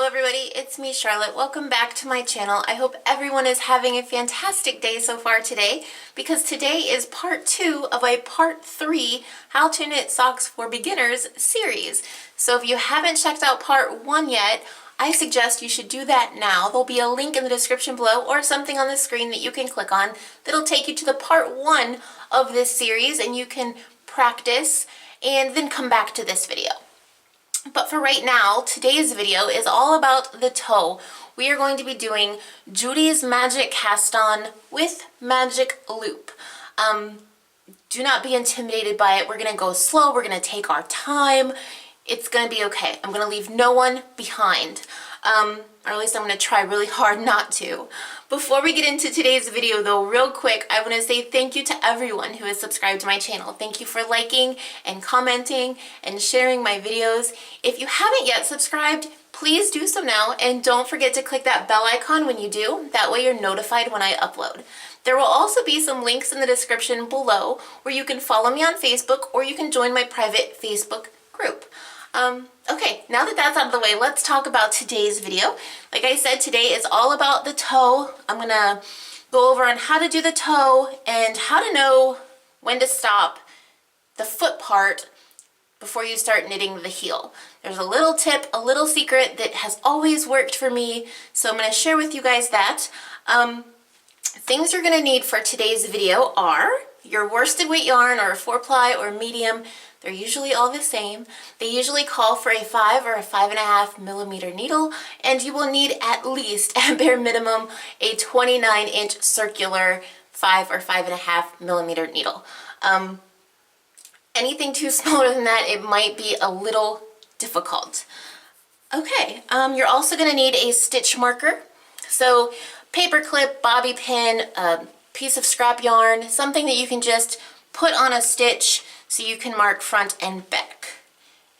everybody, it's me Charlotte. Welcome back to my channel. I hope everyone is having a fantastic day so far today, because today is part 2 of a part 3 How to Knit Socks for Beginners series. So if you haven't checked out part 1 yet, I suggest you should do that now. There'll be a link in the description below or something on the screen that you can click on that'll take you to the part 1 of this series, and you can practice and then come back to this video. But for right now, today's video is all about the toe. We are going to be doing Judys Magic Cast On with Magic Loop. Do not be intimidated by it. We're going to go slow. We're going to take our time. It's going to be okay. I'm going to leave no one behind. Or at least I'm going to try really hard not to. Before we get into today's video though, real quick, I want to say thank you to everyone who has subscribed to my channel. Thank you for liking and commenting and sharing my videos. If you haven't yet subscribed, please do so now, and don't forget to click that bell icon when you do. That way you're notified when I upload. There will also be some links in the description below where you can follow me on Facebook, or you can join my private Facebook group. Okay, now that that's out of the way, let's talk about today's video. Like I said, today is all about the toe. I'm gonna go over on how to do the toe and how to know when to stop the foot part before you start knitting the heel. There's a little tip, a little secret that has always worked for me, so I'm gonna share with you guys that. Things you're gonna need for today's video are your worsted weight yarn, or a 4-ply or medium. They're usually all the same. They usually call for a 5 or a 5.5 millimeter needle, and you will need at least, at bare minimum, a 29-inch circular 5 or 5.5 millimeter needle. Anything too smaller than that, it might be a little difficult. Okay, you're also going to need a stitch marker. So paper clip, bobby pin, a piece of scrap yarn, something that you can just put on a stitch so you can mark front and back.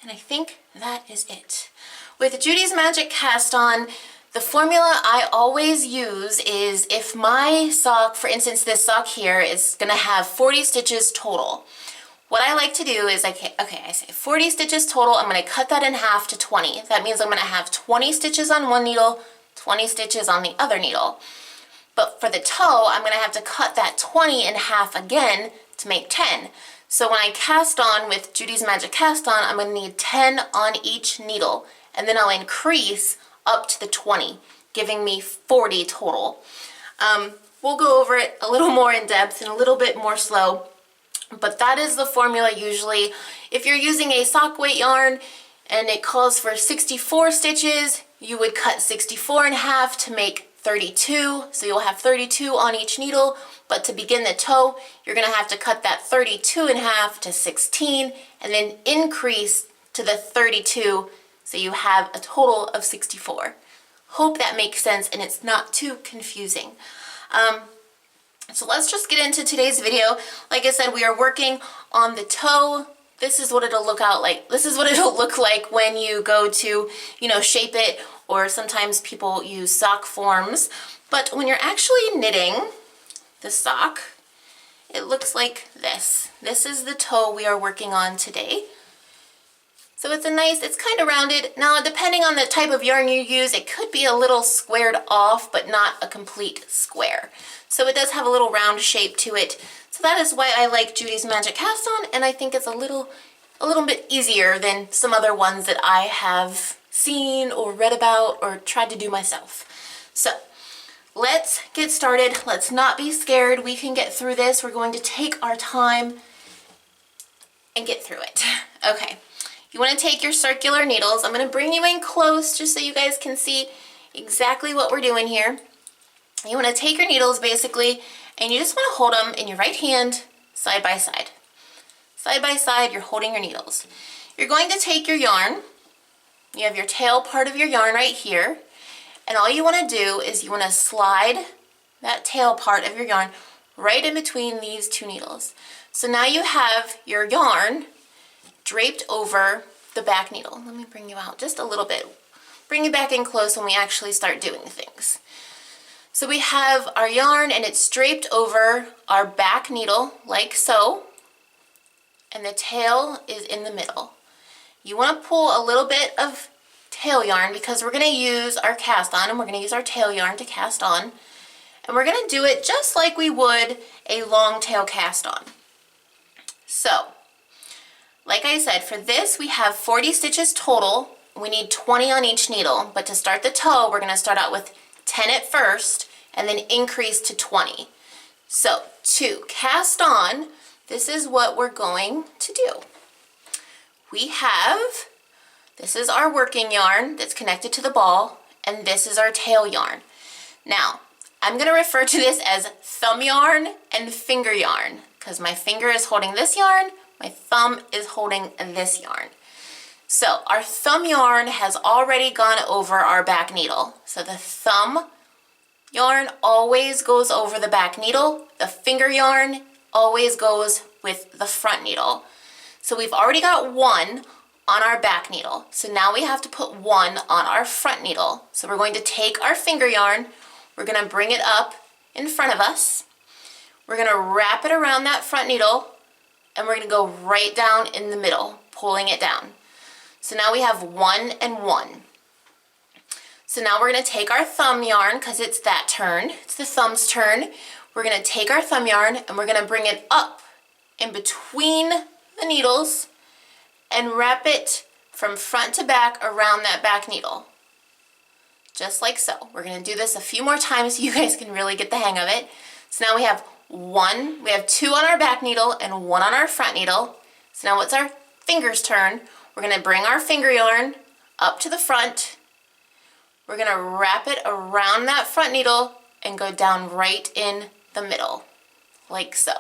And I think that is it. With Judys Magic Cast On, the formula I always use is, if my sock, for instance this sock here, is going to have 40 stitches total, what I like to do is, I say 40 stitches total, I'm going to cut that in half to 20. That means I'm going to have 20 stitches on one needle, 20 stitches on the other needle. But for the toe, I'm going to have to cut that 20 in half again to make 10. So when I cast on with Judys Magic Cast On, I'm going to need 10 on each needle, and then I'll increase up to the 20, giving me 40 total. We'll go over it a little more in depth and a little bit more slow, but that is the formula usually. If you're using a sock weight yarn and it calls for 64 stitches, you would cut 64 in half to make 32, so you'll have 32 on each needle. But to begin the toe, you're going to have to cut that 32 in half to 16, and then increase to the 32, so you have a total of 64. Hope that makes sense and it's not too confusing. So let's just get into today's video. Like I said, we are working on the toe. This is what it'll look out like. This is what it'll look like when you go to, shape it, or sometimes people use sock forms. But when you're actually knitting the sock, it looks like this. This is the toe we are working on today. So it's kind of rounded. Now, depending on the type of yarn you use, it could be a little squared off, but not a complete square. So it does have a little round shape to it. So that is why I like Judys Magic Cast On, and I think it's a little bit easier than some other ones that I have seen or read about or tried to do myself. So let's get started. Let's not be scared. We can get through this. We're going to take our time and get through it. Okay, you want to take your circular needles. I'm going to bring you in close just so you guys can see exactly what we're doing here. You want to take your needles basically, and you just want to hold them in your right hand side by side. Side by side, you're holding your needles. You're going to take your yarn. You have your tail part of your yarn right here. And all you want to do is you want to slide that tail part of your yarn right in between these two needles. So now you have your yarn draped over the back needle. Let me bring you out just a little bit. Bring you back in close when we actually start doing things. So we have our yarn and it's draped over our back needle like so. And the tail is in the middle. You want to pull a little bit of tail yarn because we're going to use our cast on, and we're going to use our tail yarn to cast on. And we're going to do it just like we would a long tail cast on. So, like I said, for this we have 40 stitches total. We need 20 on each needle, but to start the toe, we're going to start out with 10 at first and then increase to 20. So, to cast on, this is what we're going to do. This is our working yarn that's connected to the ball, and this is our tail yarn. Now, I'm going to refer to this as thumb yarn and finger yarn because my finger is holding this yarn, my thumb is holding this yarn. So our thumb yarn has already gone over our back needle. So the thumb yarn always goes over the back needle. The finger yarn always goes with the front needle. So we've already got one on our back needle. So now we have to put one on our front needle. So we're going to take our finger yarn, we're going to bring it up in front of us. We're going to wrap it around that front needle, and we're going to go right down in the middle, pulling it down. So now we have 1 and 1. So now we're going to take our thumb yarn, because it's that turn, it's the thumb's turn. We're going to take our thumb yarn and we're going to bring it up in between the needles and wrap it from front to back around that back needle. Just like so. We're going to do this a few more times so you guys can really get the hang of it. So now we have 2 on our back needle and 1 on our front needle. So now it's our finger's turn. We're going to bring our finger yarn up to the front. We're going to wrap it around that front needle and go down right in the middle, like so.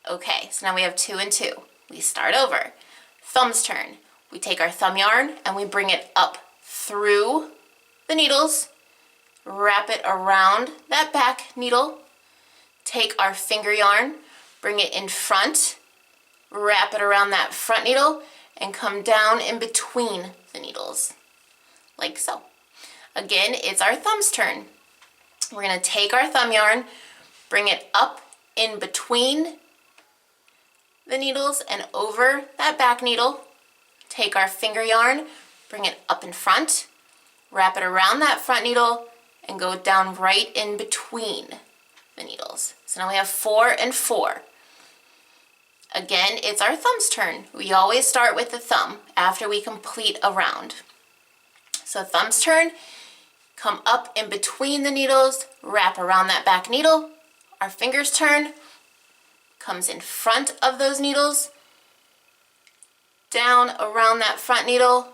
Okay, so now we have 2 and 2. We start over. Thumb's turn. We take our thumb yarn and we bring it up through the needles, wrap it around that back needle, take our finger yarn, bring it in front, wrap it around that front needle, and come down in between the needles, like so. Again, it's our thumb's turn. We're going to take our thumb yarn, bring it up in between the needles and over that back needle, take our finger yarn, bring it up in front, wrap it around that front needle, and go down right in between the needles. So now we have 4 and 4. Again, it's our thumb's turn. We always start with the thumb after we complete a round. So thumb's turn, come up in between the needles, wrap around that back needle. Our finger's turn, comes in front of those needles, down around that front needle,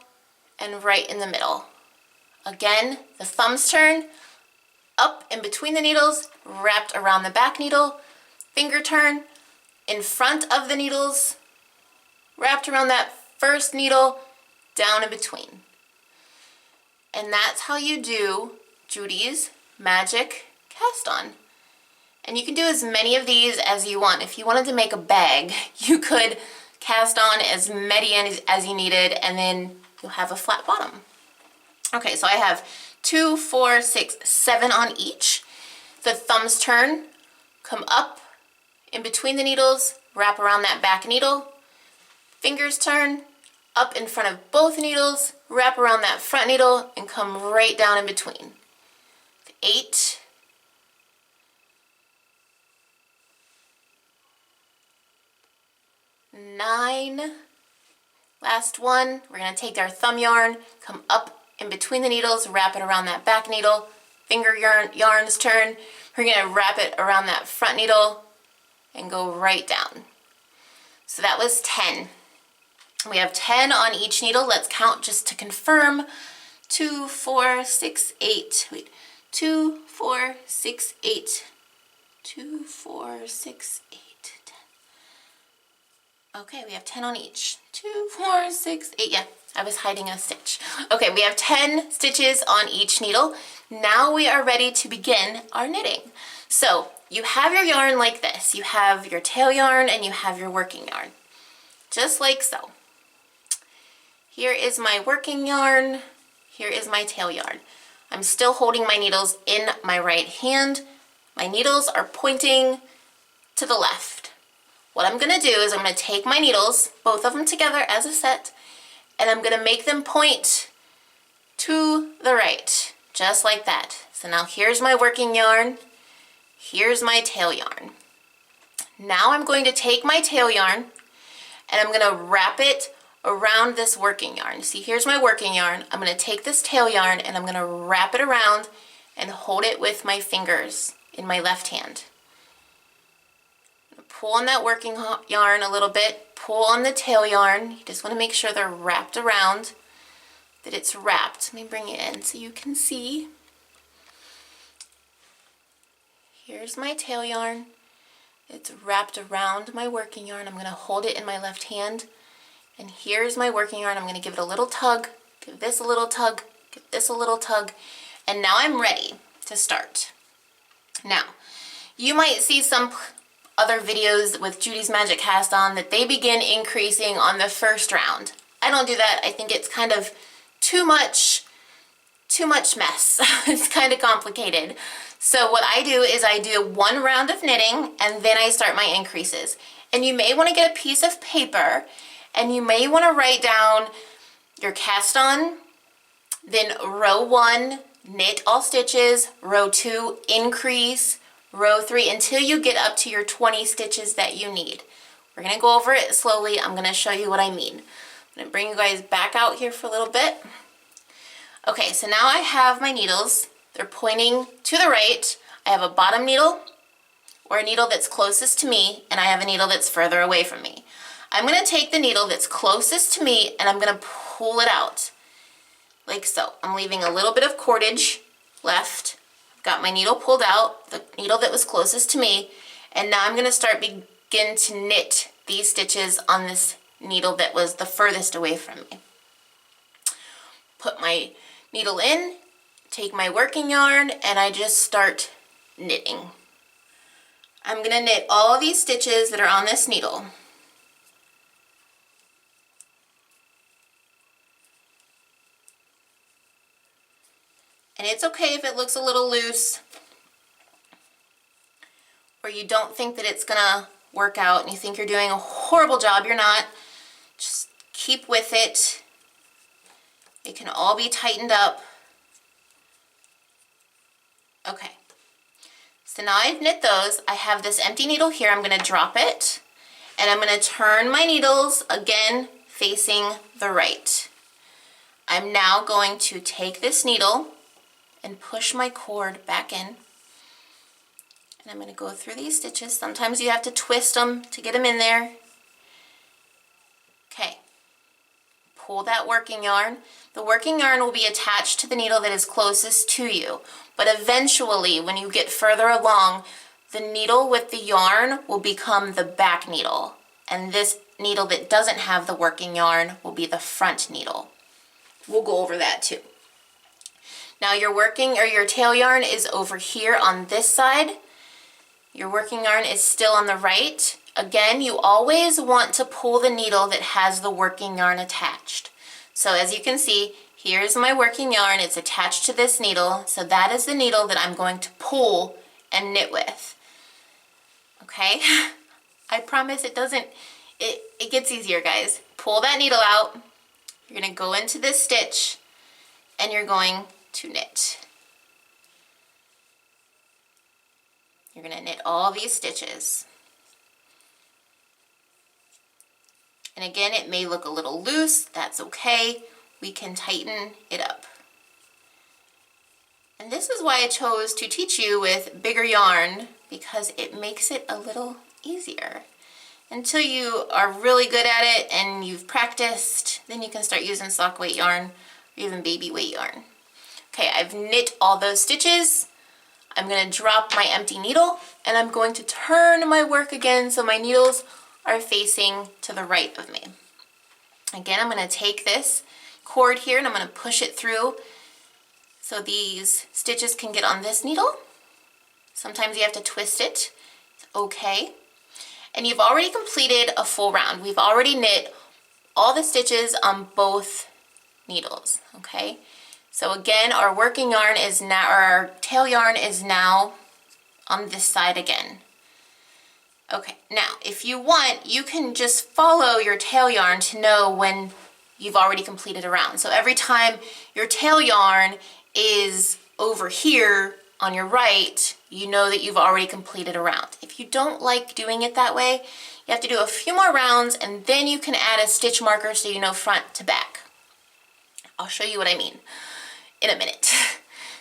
and right in the middle. Again, the thumb's turn, up in between the needles, wrapped around the back needle, finger turn, in front of the needles, wrapped around that first needle, down in between. And that's how you do Judys Magic Cast On. And you can do as many of these as you want. If you wanted to make a bag, you could cast on as many as you needed, and then you'll have a flat bottom. Okay, so I have 2, 4, 6, 7 on each. The thumb's turn, come up in between the needles, wrap around that back needle. Finger's turn, up in front of both needles, wrap around that front needle, and come right down in between. 8, 9, last one. We're going to take our thumb yarn, come up in between the needles, wrap it around that back needle. Finger yarn's turn. We're going to wrap it around that front needle and go right down. So that was 10. We have 10 on each needle. Let's count just to confirm. 2, 4, 6, 8. Wait. 2, 4, 6, 8. 2, 4, 6, 8, 10. Okay, we have 10 on each. 2, 4, 6, 8. Yeah, I was hiding a stitch. Okay, we have 10 stitches on each needle. Now we are ready to begin our knitting. So you have your yarn like this. You have your tail yarn and you have your working yarn. Just like so. Here is my working yarn. Here is my tail yarn. I'm still holding my needles in my right hand. My needles are pointing to the left. What I'm going to do is I'm going to take my needles, both of them together as a set, and I'm going to make them point the right, just like that. So now here's my working yarn, here's my tail yarn. Now I'm going to take my tail yarn and I'm going to wrap it around this working yarn. See, here's my working yarn. I'm going to take this tail yarn and I'm going to wrap it around and hold it with my fingers in my left hand. Pull on that working yarn a little bit, pull on the tail yarn. You just want to make sure they're wrapped around, that it's wrapped. Let me bring it in so you can see. Here's my tail yarn. It's wrapped around my working yarn. I'm going to hold it in my left hand. And here's my working yarn. I'm going to give it a little tug, give this a little tug, give this a little tug. And now I'm ready to start. Now, you might see some other videos with Judys Magic Cast on that they begin increasing on the first round. I don't do that. I think it's kind of too much mess. It's kind of complicated. So what I do is I do one round of knitting and then I start my increases. And you may want to get a piece of paper and you may want to write down your cast on, then row 1, knit all stitches, row 2, increase, row 3, until you get up to your 20 stitches that you need. We're going to go over it slowly. I'm going to show you what I mean. I'm going to bring you guys back out here for a little bit. Okay, so now I have my needles. They're pointing to the right. I have a bottom needle or a needle that's closest to me, and I have a needle that's further away from me. I'm going to take the needle that's closest to me and I'm going to pull it out like so. I'm leaving a little bit of cordage left. I've got my needle pulled out, the needle that was closest to me, and now I'm going to begin to knit these stitches on this needle that was the furthest away from me. Put my needle in, take my working yarn, and I just start knitting. I'm going to knit all of these stitches that are on this needle. And it's okay if it looks a little loose or you don't think that it's gonna work out and you think you're doing a horrible job. You're not. Just keep with it. It can all be tightened up. Okay. So now I've knit those. I have this empty needle here. I'm gonna drop it and I'm gonna turn my needles again facing the right. I'm now going to take this needle and push my cord back in. And I'm going to go through these stitches. Sometimes you have to twist them to get them in there. Okay. Pull that working yarn. The working yarn will be attached to the needle that is closest to you. But eventually, when you get further along, the needle with the yarn will become the back needle. And this needle that doesn't have the working yarn will be the front needle. We'll go over that too. Now your working or your tail yarn is over here on this side. Your working yarn is still on the right. Again, you always want to pull the needle that has the working yarn attached. So as you can see, here's my working yarn. It's attached to this needle. So that is the needle that I'm going to pull and knit with. Okay? I promise it doesn't, it gets easier, guys. Pull that needle out. You're going to go into this stitch and you're going to knit. You're going to knit all these stitches. And again, it may look a little loose. That's okay. We can tighten it up. And this is why I chose to teach you with bigger yarn, because it makes it a little easier. Until you are really good at it and you've practiced, then you can start using sock weight yarn or even baby weight yarn. Okay, I've knit all those stitches. I'm going to drop my empty needle and I'm going to turn my work again so my needles are facing to the right of me. Again, I'm going to take this cord here and I'm going to push it through so these stitches can get on this needle. Sometimes you have to twist it. It's okay. And you've already completed a full round. We've already knit all the stitches on both needles, okay? So again, our working yarn is now, or our tail yarn is now on this side again. Okay, now if you want, you can just follow your tail yarn to know when you've already completed a round. So every time your tail yarn is over here on your right, you know that you've already completed a round. If you don't like doing it that way, you have to do a few more rounds and then you can add a stitch marker so you know front to back. I'll show you what I mean in a minute.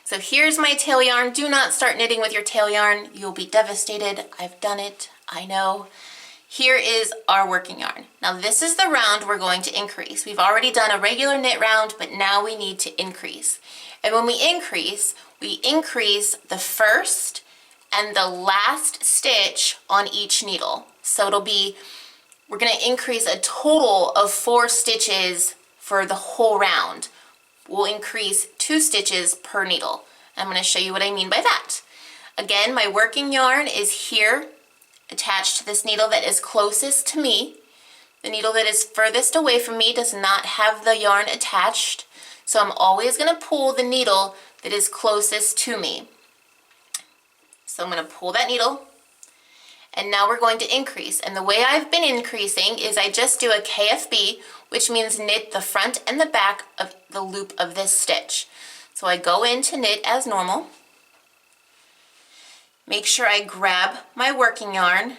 So here's my tail yarn. Do not start knitting with your tail yarn. You'll be devastated. I've done it, I know. Here is our working yarn. Now this is the round we're going to increase. We've already done a regular knit round, but now we need to increase. And when we increase the first and the last stitch on each needle. So we're gonna increase a total of 4 stitches for the whole round. We'll increase 2 stitches per needle. I'm going to show you what I mean by that. Again, my working yarn is here attached to this needle that is closest to me. The needle that is furthest away from me does not have the yarn attached, so I'm always going to pull the needle that is closest to me. So I'm going to pull that needle, and now we're going to increase. And the way I've been increasing is I just do a KFB, which means knit the front and the back of the loop of this stitch. So I go in to knit as normal. Make sure I grab my working yarn.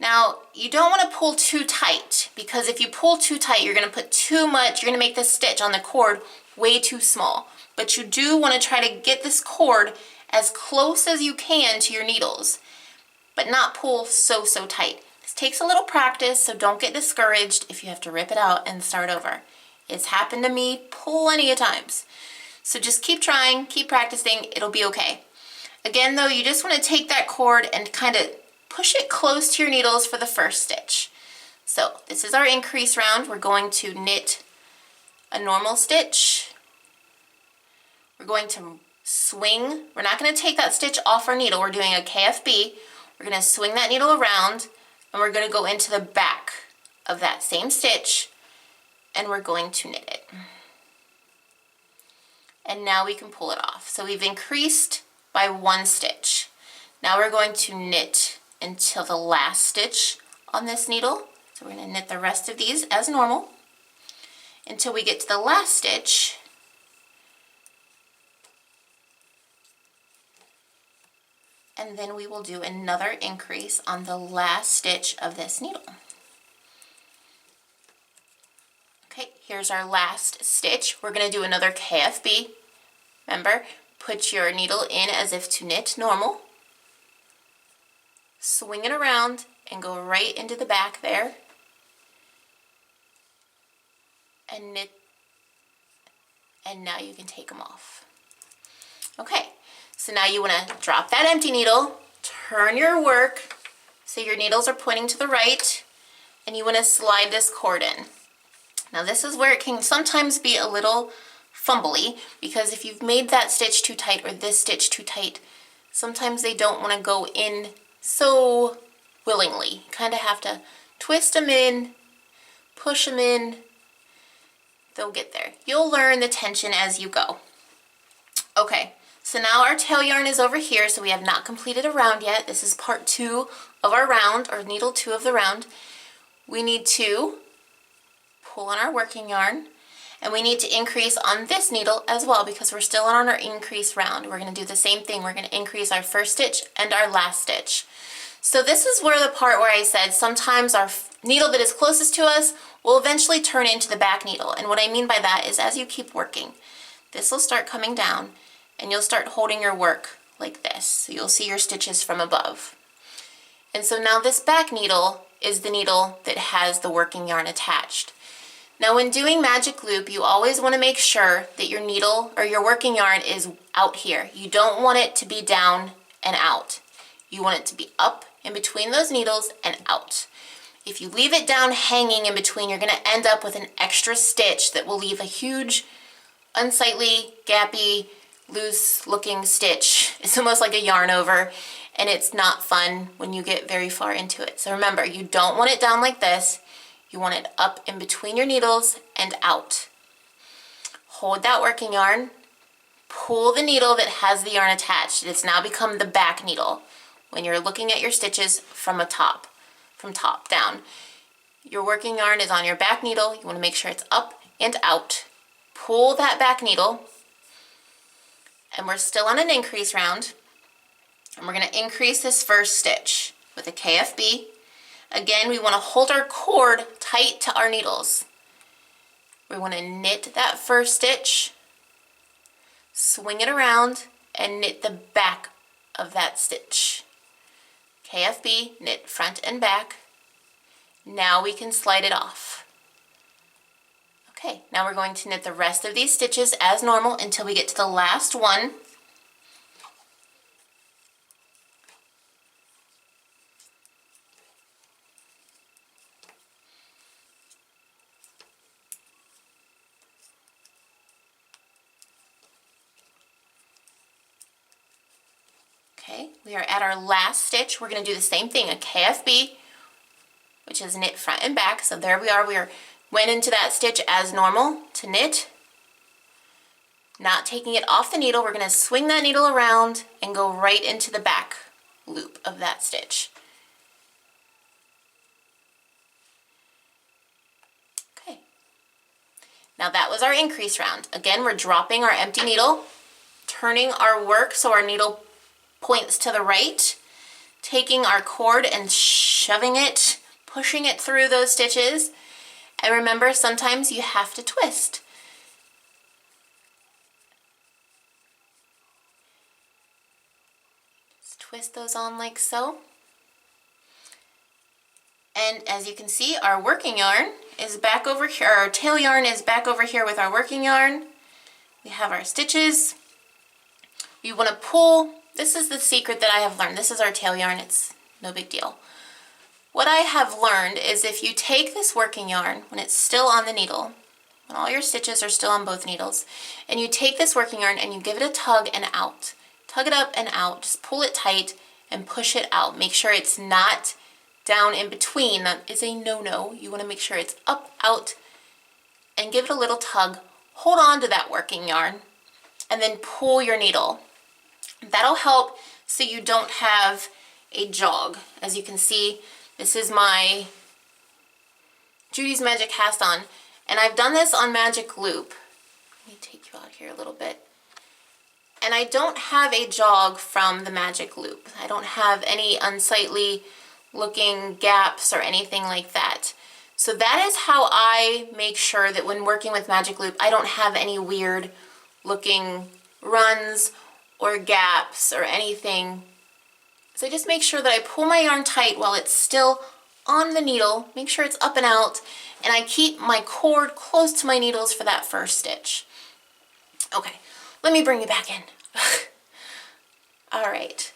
Now, you don't want to pull too tight, because if you pull too tight, you're going to put too much, you're going to make this stitch on the cord way too small. But you do want to try to get this cord as close as you can to your needles, but not pull so tight. This takes a little practice, so don't get discouraged if you have to rip it out and start over. It's happened to me plenty of times. So just keep trying, keep practicing, it'll be okay. Again though, you just want to take that cord and kind of push it close to your needles for the first stitch. So this is our increase round. We're going to knit a normal stitch. We're going to swing. We're not going to take that stitch off our needle. We're doing a KFB. We're going to swing that needle around, and we're going to go into the back of that same stitch, and we're going to knit it. And now we can pull it off. So we've increased by 1 stitch. Now we're going to knit until the last stitch on this needle. So we're going to knit the rest of these as normal until we get to the last stitch. And then we will do another increase on the last stitch of this needle. Okay, here's our last stitch. We're going to do another KFB. Remember, put your needle in as if to knit normal. Swing it around and go right into the back there. And knit. And now you can take them off. Okay. So now you want to drop that empty needle, turn your work so your needles are pointing to the right, and you want to slide this cord in. Now this is where it can sometimes be a little fumbly, because if you've made that stitch too tight or this stitch too tight, sometimes they don't want to go in so willingly. You kind of have to twist them in, push them in. They'll get there. You'll learn the tension as you go. Okay. So now our tail yarn is over here, so we have not completed a round yet. This is part 2 of our round, or needle 2 of the round. We need to pull on our working yarn, and we need to increase on this needle as well, because we're still on our increase round. We're going to do the same thing. We're going to increase our first stitch and our last stitch. So this is where the part where I said sometimes our needle that is closest to us will eventually turn into the back needle. And what I mean by that is as you keep working, this will start coming down, and you'll start holding your work like this. So you'll see your stitches from above. And so now this back needle is the needle that has the working yarn attached. Now when doing magic loop, you always want to make sure that your needle or your working yarn is out here. You don't want it to be down and out. You want it to be up in between those needles and out. If you leave it down hanging in between, you're going to end up with an extra stitch that will leave a huge, unsightly, gappy, loose looking stitch. It's almost like a yarn over, and it's not fun when you get very far into it. So remember, you don't want it down like this. You want it up in between your needles and out. Hold that working yarn, pull the needle that has the yarn attached. It's now become the back needle when you're looking at your stitches from top down. your working yarn is on your back needle. You want to make sure it's up and out. Pull that back needle, and we're still on an increase round. And we're going to increase this first stitch with a KFB. Again, we want to hold our cord tight to our needles. We want to knit that first stitch, swing it around, and knit the back of that stitch. KFB, knit front and back. Now we can slide it off. Okay, now we're going to knit the rest of these stitches as normal until we get to the last one. Okay, we are at our last stitch. We're going to do the same thing, a KFB, which is knit front and back. So there we are. Went into that stitch as normal to knit. Not taking it off the needle, we're going to swing that needle around and go right into the back loop of that stitch. Okay. Now that was our increase round. Again, we're dropping our empty needle, turning our work so our needle points to the right, taking our cord and shoving it, pushing it through those stitches. And remember, sometimes you have to twist. Just twist those on like so. And as you can see, our working yarn is back over here, our tail yarn is back over here with our working yarn. We have our stitches. We want to pull. This is the secret that I have learned. This is our tail yarn. It's no big deal. What I have learned is if you take this working yarn when it's still on the needle, when all your stitches are still on both needles, and you take this working yarn and you give it a tug and out. Tug it up and out. Just pull it tight and push it out. Make sure it's not down in between. That is a no-no. You want to make sure it's up, out, and give it a little tug. Hold on to that working yarn and then pull your needle. That'll help so you don't have a jog. As you can see, this is my Judys Magic Cast on, and I've done this on Magic Loop. Let me take you out here a little bit. And I don't have a jog from the Magic Loop. I don't have any unsightly looking gaps or anything like that. So that is how I make sure that when working with Magic Loop, I don't have any weird looking runs or gaps or anything. So just make sure that I pull my yarn tight while it's still on the needle, make sure it's up and out, and I keep my cord close to my needles for that first stitch. Okay, let me bring you back in. All right,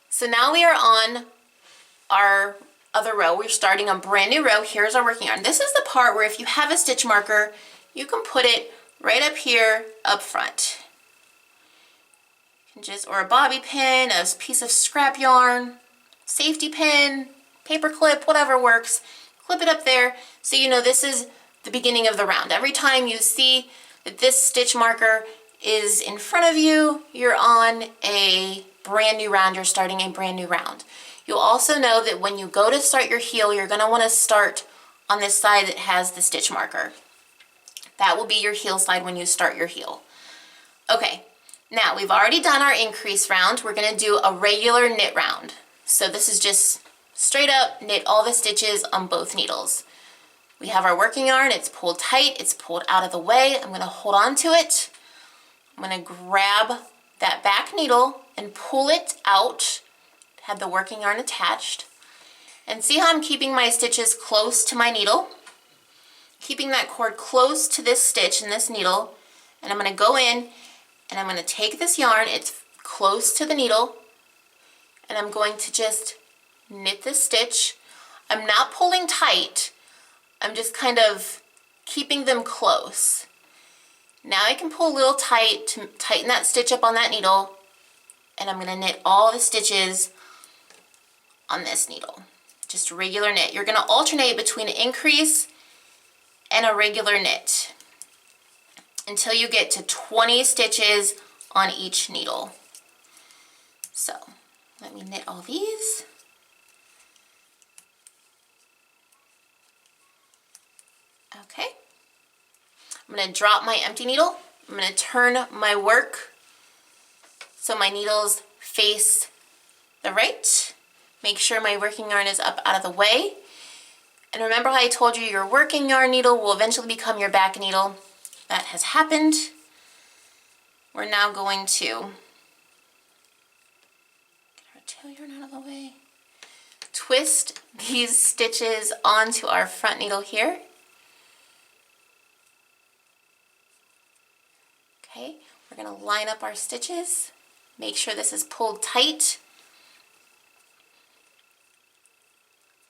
so now we are on our other row. We're starting a brand new row. Here's our working yarn. This is the part where if you have a stitch marker, you can put it right up here up front. Or a bobby pin, a piece of scrap yarn, safety pin, paper clip, whatever works. Clip it up there so you know this is the beginning of the round. Every time you see that this stitch marker is in front of you, you're on a brand new round, you're starting a brand new round. You'll also know that when you go to start your heel, you're going to want to start on this side that has the stitch marker. That will be your heel side when you start your heel. Okay. Now, we've already done our increase round. We're going to do a regular knit round. So this is just straight up knit all the stitches on both needles. We have our working yarn. It's pulled tight. It's pulled out of the way. I'm going to hold on to it. I'm going to grab that back needle and pull it out. Have the working yarn attached. And see how I'm keeping my stitches close to my needle? Keeping that cord close to this stitch and this needle. And I'm going to go in and I'm going to take this yarn, it's close to the needle, and I'm going to just knit this stitch. I'm not pulling tight, I'm just kind of keeping them close. Now I can pull a little tight to tighten that stitch up on that needle, and I'm going to knit all the stitches on this needle. Just regular knit. You're going to alternate between an increase and a regular knit until you get to 20 stitches on each needle. So let me knit all these. Okay. I'm going to drop my empty needle. I'm going to turn my work so my needles face the right. Make sure my working yarn is up out of the way. And remember how I told you your working yarn needle will eventually become your back needle? That has happened. We're now going to get our tail yarn out of the way. Twist these stitches onto our front needle here. Okay, we're going to line up our stitches. Make sure this is pulled tight.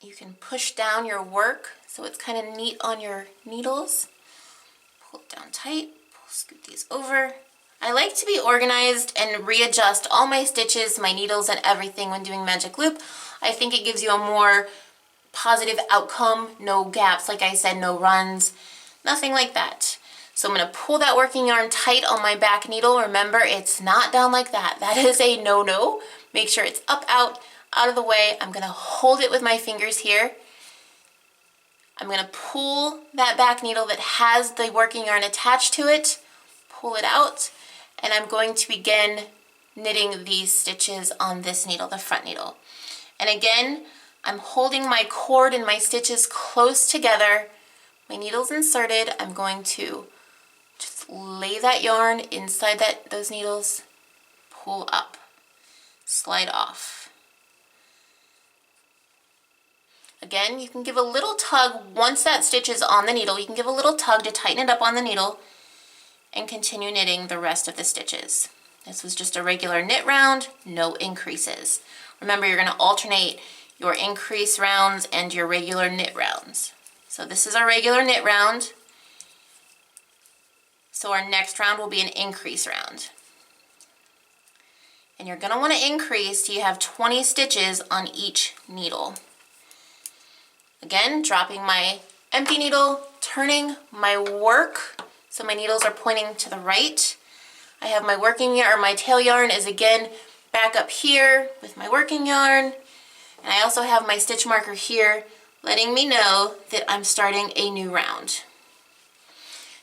You can push down your work so it's kind of neat on your needles. Pull it down tight, scoot these over. I like to be organized and readjust all my stitches, my needles, and everything when doing magic loop. I think it gives you a more positive outcome. No gaps, like I said, no runs, nothing like that. So I'm going to pull that working yarn tight on my back needle. Remember, it's not down like that. That is a no-no. Make sure it's up, out of the way. I'm going to hold it with my fingers here. I'm going to pull that back needle that has the working yarn attached to it, pull it out, and I'm going to begin knitting these stitches on this needle, the front needle. And again, I'm holding my cord and my stitches close together. My needle's inserted. I'm going to just lay that yarn inside those needles, pull up, slide off. Again, you can give a little tug once that stitch is on the needle. You can give a little tug to tighten it up on the needle and continue knitting the rest of the stitches. This was just a regular knit round, no increases. Remember, you're going to alternate your increase rounds and your regular knit rounds. So this is our regular knit round. So our next round will be an increase round. And you're going to want to increase till you have 20 stitches on each needle. Again, dropping my empty needle, turning my work so my needles are pointing to the right. I have my working yarn, or my tail yarn is again back up here with my working yarn. And I also have my stitch marker here letting me know that I'm starting a new round.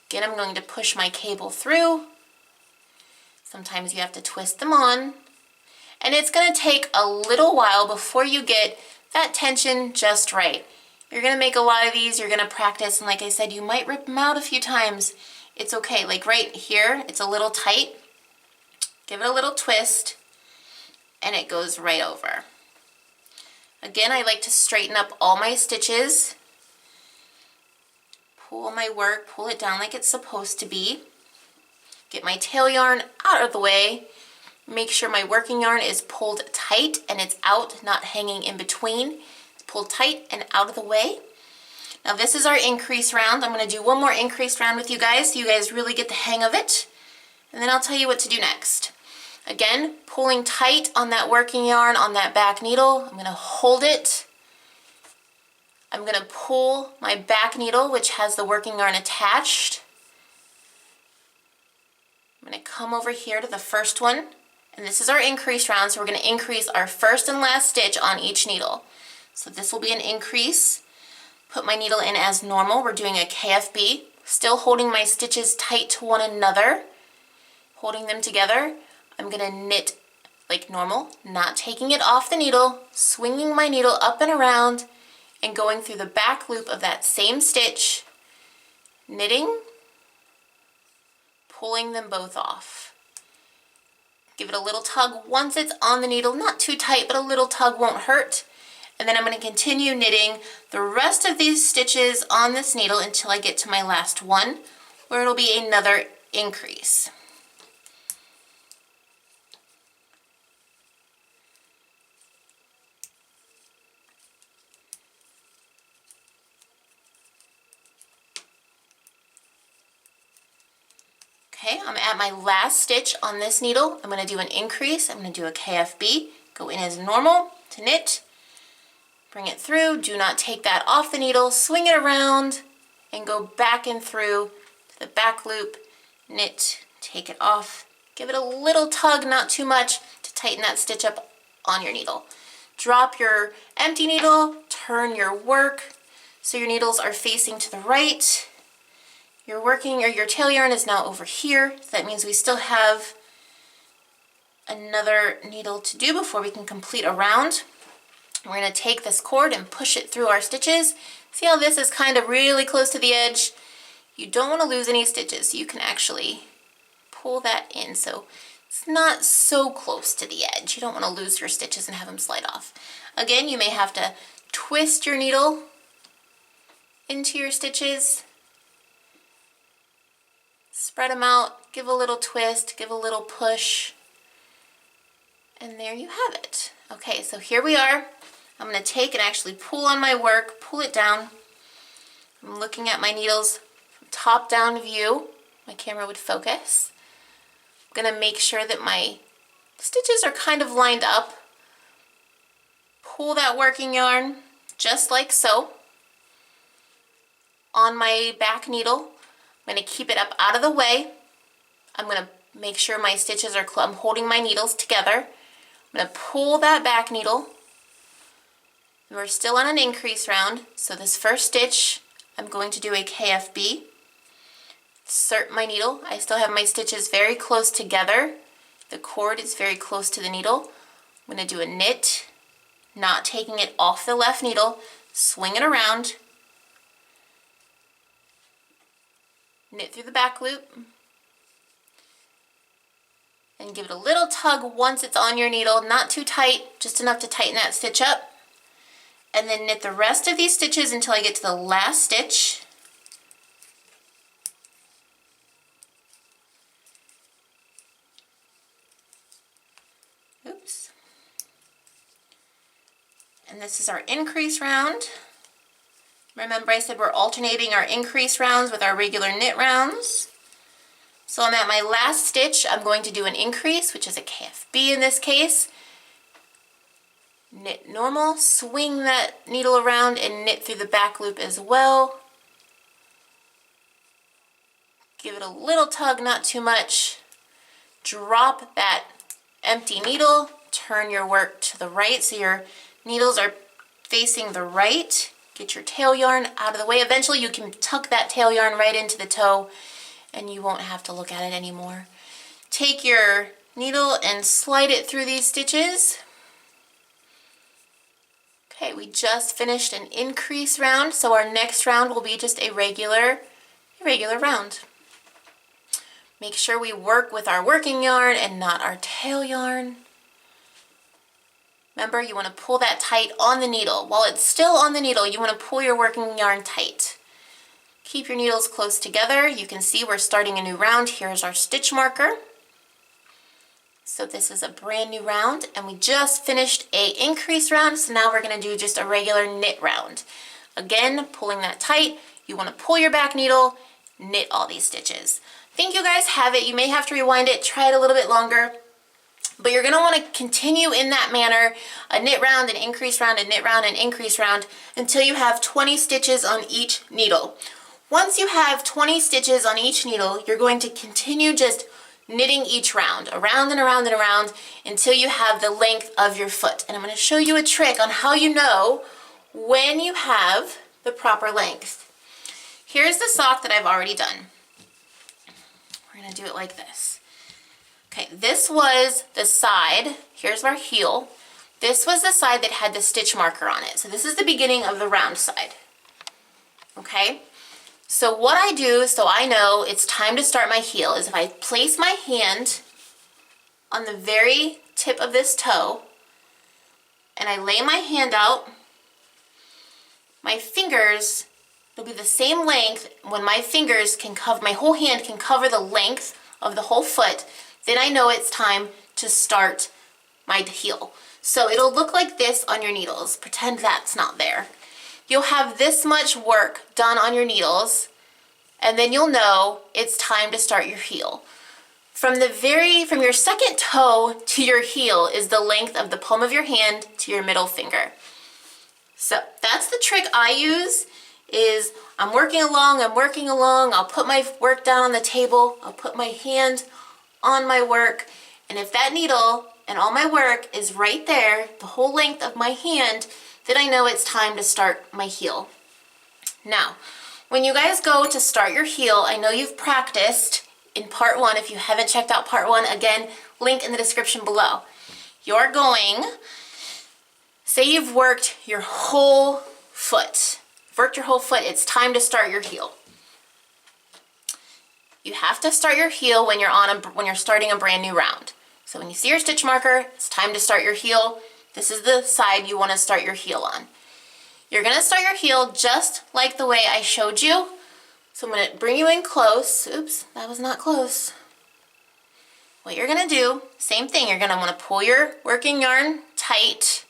Again, I'm going to push my cable through. Sometimes you have to twist them on. And it's going to take a little while before you get that tension just right. You're going to make a lot of these, you're going to practice, and like I said, you might rip them out a few times. It's okay. Like right here, it's a little tight. Give it a little twist, and it goes right over. Again, I like to straighten up all my stitches. Pull my work, pull it down like it's supposed to be. Get my tail yarn out of the way. Make sure my working yarn is pulled tight and it's out, not hanging in between. It's pulled tight and out of the way. Now this is our increase round. I'm going to do one more increase round with you guys so you guys really get the hang of it. And then I'll tell you what to do next. Again, pulling tight on that working yarn on that back needle. I'm going to hold it. I'm going to pull my back needle, which has the working yarn attached. I'm going to come over here to the first one. And this is our increase round, so we're going to increase our first and last stitch on each needle. So this will be an increase. Put my needle in as normal. We're doing a KFB. Still holding my stitches tight to one another. Holding them together. I'm going to knit like normal, not taking it off the needle, swinging my needle up and around, and going through the back loop of that same stitch, knitting, pulling them both off. Give it a little tug once it's on the needle, not too tight, but a little tug won't hurt. And then I'm going to continue knitting the rest of these stitches on this needle until I get to my last one, where it'll be another increase. Okay, I'm at my last stitch on this needle. I'm going to do an increase. I'm going to do a KFB. Go in as normal to knit. Bring it through. Do not take that off the needle. Swing it around and go back and through to the back loop. Knit, take it off. Give it a little tug, not too much, to tighten that stitch up on your needle. Drop your empty needle. Turn your work so your needles are facing to the right. Your working or your tail yarn is now over here. So that means we still have another needle to do before we can complete a round. We're going to take this cord and push it through our stitches. See how this is kind of really close to the edge? You don't want to lose any stitches. You can actually pull that in so it's not so close to the edge. You don't want to lose your stitches and have them slide off. Again, you may have to twist your needle into your stitches. Spread them out, give a little twist, give a little push, and there you have it. Okay, so here we are. I'm going to take and actually pull on my work, pull it down. I'm looking at my needles from top down view. My camera would focus. I'm going to make sure that my stitches are kind of lined up. Pull that working yarn just like so on my back needle. I'm going to keep it up out of the way. I'm going to make sure my stitches are I'm holding my needles together. I'm going to pull that back needle. And we're still on an increase round. So this first stitch, I'm going to do a KFB. Insert my needle. I still have my stitches very close together. The cord is very close to the needle. I'm going to do a knit, not taking it off the left needle, swing it around, knit through the back loop, and give it a little tug once it's on your needle, not too tight, just enough to tighten that stitch up, and then knit the rest of these stitches until I get to the last stitch. Oops. And this is our increase round. Remember I said we're alternating our increase rounds with our regular knit rounds. So I'm at my last stitch. I'm going to do an increase, which is a KFB in this case. Knit normal, swing that needle around and knit through the back loop as well. Give it a little tug, not too much. Drop that empty needle, turn your work to the right so your needles are facing the right. Get your tail yarn out of the way. Eventually you can tuck that tail yarn right into the toe and you won't have to look at it anymore. Take your needle and slide it through these stitches. Okay, we just finished an increase round, so our next round will be just a regular round. Make sure we work with our working yarn and not our tail yarn. Remember, you want to pull that tight on the needle. While it's still on the needle, you want to pull your working yarn tight. Keep your needles close together. You can see we're starting a new round. Here's our stitch marker. So this is a brand new round, and we just finished a increase round, so now we're going to do just a regular knit round. Again, pulling that tight. You want to pull your back needle, knit all these stitches. I think you guys have it. You may have to rewind it, try it a little bit longer. But you're going to want to continue in that manner, a knit round, an increase round, a knit round, an increase round, until you have 20 stitches on each needle. Once you have 20 stitches on each needle, you're going to continue just knitting each round, around and around and around, until you have the length of your foot. And I'm going to show you a trick on how you know when you have the proper length. Here's the sock that I've already done. We're going to do it like this. Okay, this was the side, here's our heel. This was the side that had the stitch marker on it. So this is the beginning of the round side. Okay, so what I do, so I know it's time to start my heel, is if I place my hand on the very tip of this toe, and I lay my hand out, my fingers will be the same length. When my fingers can cover, my whole hand can cover the length of the whole foot, then I know it's time to start my heel. So it'll look like this on your needles. Pretend that's not there. You'll have this much work done on your needles, and then you'll know it's time to start your heel. From your second toe to your heel is the length of the palm of your hand to your middle finger. So that's the trick I use, is I'm working along, I'll put my work down on the table, I'll put my hand on my work, and if that needle and all my work is right there, the whole length of my hand, then I know it's time to start my heel. Now, when you guys go to start your heel, I know you've practiced in part 1. If you haven't checked out part 1, again, link in the description below. You're going, say you've worked your whole foot. It's time to start your heel. You have to start your heel when you're starting a brand new round. So when you see your stitch marker, it's time to start your heel. This is the side you want to start your heel on. You're going to start your heel just like the way I showed you. So I'm going to bring you in close. Oops, that was not close. What you're going to do, same thing, you're going to want to pull your working yarn tight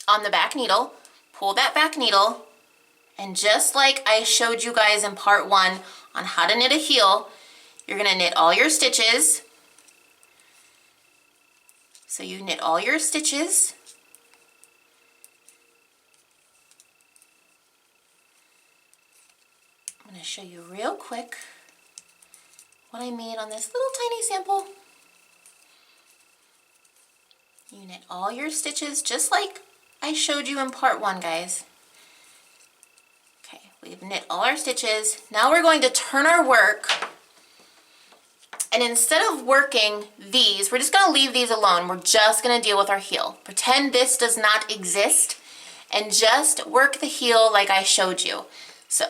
on the back needle. Pull that back needle, and just like I showed you guys in part 1 on how to knit a heel, you're going to knit all your stitches. So you knit all your stitches. I'm going to show you real quick what I mean on this little tiny sample. You knit all your stitches just like I showed you in part 1, guys. Okay, we've knit all our stitches. Now we're going to turn our work, and instead of working these, we're just going to leave these alone. We're just going to deal with our heel. Pretend this does not exist and just work the heel like I showed you. So,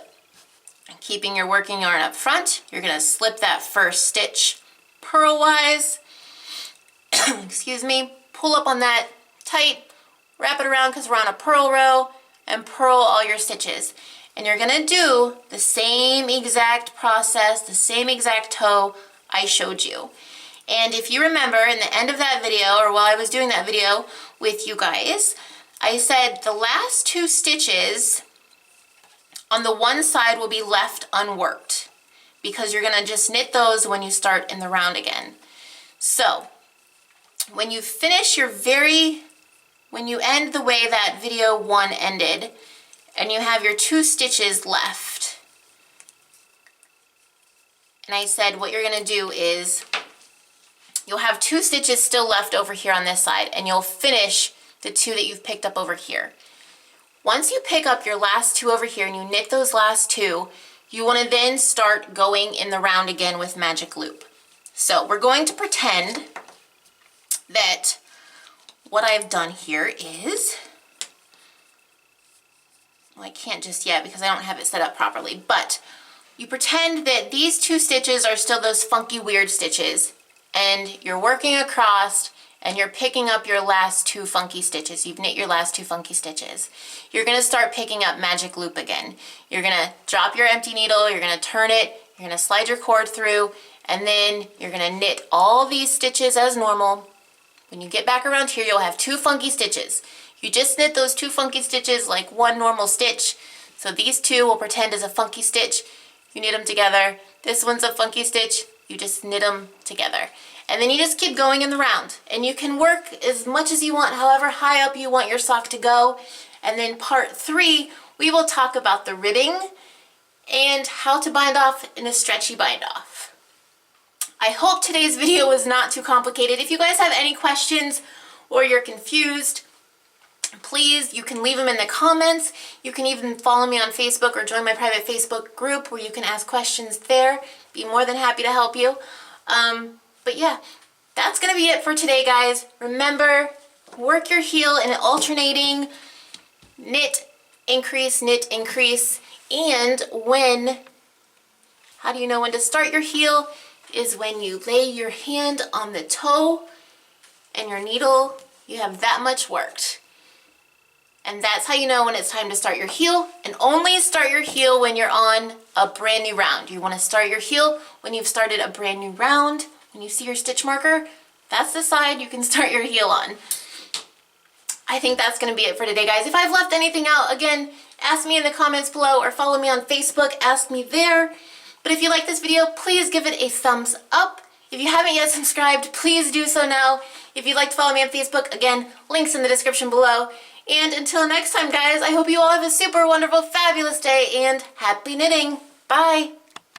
keeping your working yarn up front, you're going to slip that first stitch purlwise. Excuse me. Pull up on that tight, wrap it around because we're on a purl row, and purl all your stitches. And you're going to do the same exact process, the same exact toe I showed you. And if you remember in the end of that video, or while I was doing that video with you guys, I said the last 2 stitches on the one side will be left unworked because you're going to just knit those when you start in the round again. So when you finish when you end the way that video 1 ended, and you have your 2 stitches left, and I said what you're going to do is you'll have 2 stitches still left over here on this side, and you'll finish the 2 that you've picked up over here. Once you pick up your last 2 over here and you knit those last 2, you want to then start going in the round again with magic loop. So we're going to pretend that what I've done here is, well, I can't just yet because I don't have it set up properly, but you pretend that these 2 stitches are still those funky weird stitches, and you're working across and you're picking up your last 2 funky stitches. You've knit your last 2 funky stitches. You're going to start picking up magic loop again. You're going to drop your empty needle, you're going to turn it, you're going to slide your cord through, and then you're going to knit all these stitches as normal. When you get back around here, you'll have 2 funky stitches. You just knit those 2 funky stitches like one normal stitch. So these 2 will pretend as a funky stitch. You knit them together. This one's a funky stitch. You just knit them together. And then you just keep going in the round. And you can work as much as you want, however high up you want your sock to go. And then part 3, we will talk about the ribbing and how to bind off in a stretchy bind off. I hope today's video was not too complicated. If you guys have any questions or you're confused, please, you can leave them in the comments. You can even follow me on Facebook or join my private Facebook group where you can ask questions there. Be more than happy to help you. But yeah, that's going to be it for today, guys. Remember, work your heel in an alternating knit, increase, and how do you know when to start your heel? Is when you lay your hand on the toe and your needle, you have that much worked. And that's how you know when it's time to start your heel, and only start your heel when you're on a brand new round. You want to start your heel when you've started a brand new round. When you see your stitch marker, that's the side you can start your heel on. I think that's going to be it for today, guys. If I've left anything out, again, ask me in the comments below or follow me on Facebook, ask me there. But if you like this video, please give it a thumbs up. If you haven't yet subscribed, please do so now. If you'd like to follow me on Facebook, again, links in the description below. And until next time, guys, I hope you all have a super wonderful, fabulous day, and happy knitting. Bye!